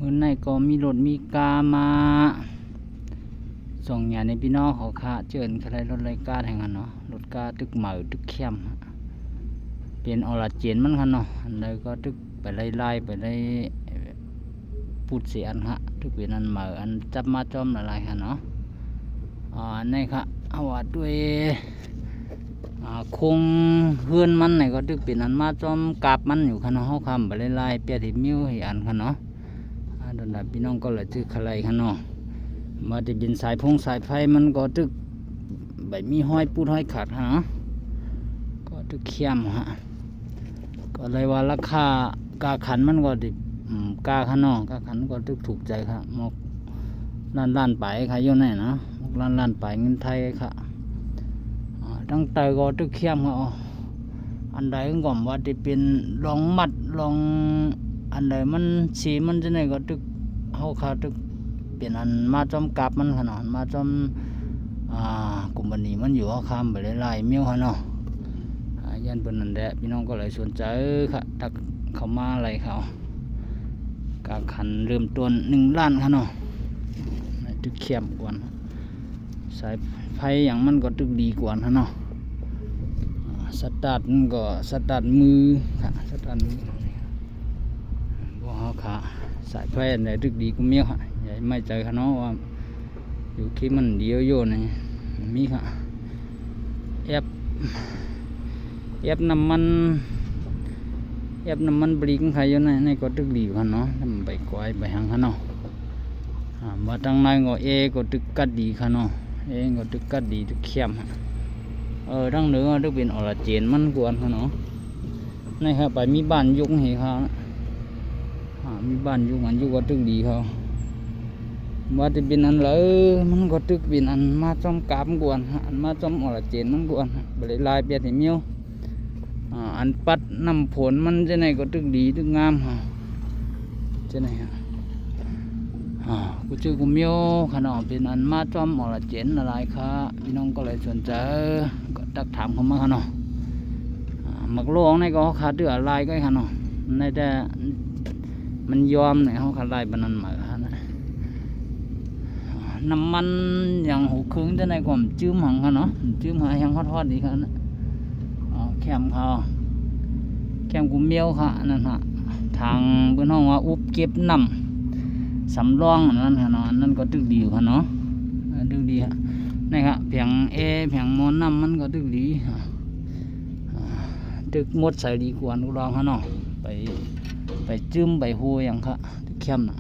มื้อในก็มีรถมีกามาส่งอย่างในพี่น้องเขาค่ะเจิญใครรถไล่กาแห่งนั้นเนาะรถกาตึกเหมาตึกเข้มเป็นอลาเจนมันค่ะเนาะอันใดก็ตึกไปไล่ไปไล่พูดเสียนฮะตึกเป็นอันเหมาอันจับมาจอมอะไรค่ะเนาะนี่ค่ะเอาว่าด้วยคงเฮือนมันไหนก็ตึกเป็นอันมาจอมกาบมันอยู่ค่ะเนาะเขาคำไปไล่เปียที่มิ้วให้อันค่ะเนาะดังนั้นพี่น้องก็เลยตึกใครค่ะเนาะมาที่บินสายพงสายไฟมันก็ตึกใบมีห้อยปูดห้อยขาดฮะก็ตึกเข้มฮะก็เลยว่าราคากาขันมันก็ดิกาขันเนาะกาขันก็ตึกถูกใจครับมกล้านไปค่ะโยนไหนนะมกล้านไปเงินไทยค่ะตั้งแต่ก็ตึกเข้มเขาอันใดก็ว่าจะเป็นลองมัดลองอันใดมันสีมันจะไหนก็ตึกเขาขาตึกเป็นอันมาจอมกาบมันขนาดมาจอมกลุ่มบันนี้มันอยู่เขาคำไปไล่เมี้ยวเขาเนาะยันเป็นนั่นแหละพี่น้องก็เลยสนใจค่ะตักเขามาอะไรเขากาขันเริ่มต้น1 ล้านค่ะเนาะตึกเข้มกว่าสายไฟอย่างมันก็ตึกดีกว่าค่ะเนาะสตาร์ทมันก็สตาร์ทมือค่ะสตาร์ทมือพวกเขาค่ะสายไฟอันไหนตึกดีก็เมี้ยวค่ะใหญ่ไม่ใจค่ะเนาะว่าอยู่ที่มันเดียวโยนนี่มีค่ะแอบน้ำมันบริงใครอยู่ในก็ตึกดีค่ะเนาะทำใบก้อยใบหางค่ะเนาะมาทางในก็ก็ตึกกัดดีค่ะเนาะก็ตึกกัดดีตึกเข้มทางเหนือตึกเป็นอลาเจนมันกวนค่ะเนาะนี่ครับไปมีบ้านยุงเหรอค่ะมีบ้านยุงอันยุงก็ตึกดีเขาว่าจะเป็นอันเลยมันก็ตึกเป็นอันมาจอมกาบกวนอันมาจอมอลาเจนมันกวนบริลายเปียที่เมียวอันปัดน้ำผลมันจะไหนก็ตึกดีตึกงามจะไหนกูชื่อกูเมียวขนาดเป็นอันมาจอมอลาเจนอะไรค่ะพี่น้องก็เลยสนใจก็ตักถามเขามาขนาดหมักโลงในก็เขาขาดเดืออะไรก็ขนาดในแต่มันยอมเนี่ยเขาขาดลายบันนั้นมาน้ำมันอย่างหูครึ่งจะในกว่าจื้มหังค่ะเนาะจื้มหายังทอดดีค่ะนะแคมเขาแคมกูเมียวค่ะนั่นฮะทางเพื่อนห้องว่าอุบเก็บน้ำสำรองนั่นค่ะเนาะนั่นก็ตึกดีค่ะเนาะตึกดีฮะนี่ค่ะเพียงเพียงมอนน้ำมันก็ตึกดีตึกมดใส่ดีกว่านุรองค่ะเนาะไปจื้มไปหูอย่างค่ะตึกเข้มน่ะ